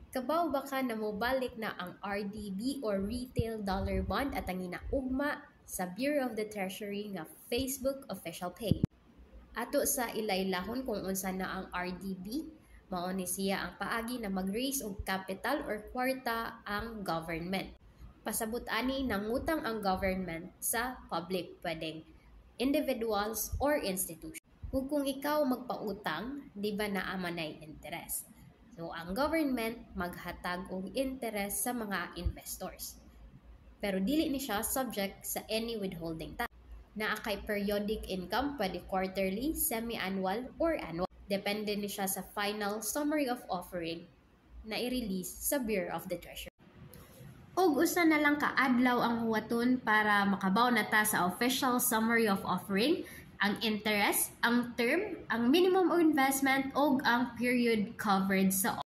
Kabaw baka na mobalik na ang RDB or Retail Dollar Bond at ang inaugma sa Bureau of the Treasury nga Facebook official page. Ato sa ilaylahon kung unsa na ang RDB, mao ni siya ang paagi na mag-raise og capital or kwarta ang government. Pasabot ani nangutang ang government sa public, pwedeng individuals or institution. Ug kung ikaw magpautang, di ba naamanay interest? So ang government maghatag og interest sa mga investors. Pero dili ni siya subject sa any withholding tax. Naa kay periodic income, pwede quarterly, semi-annual, or annual. Depende ni siya sa final summary of offering na i-release sa Bureau of the Treasury. Og usa na lang kaadlaw ang huwaton para makabaw na ta sa official summary of offering, ang interest, ang term, ang minimum investment, og ang period covered sa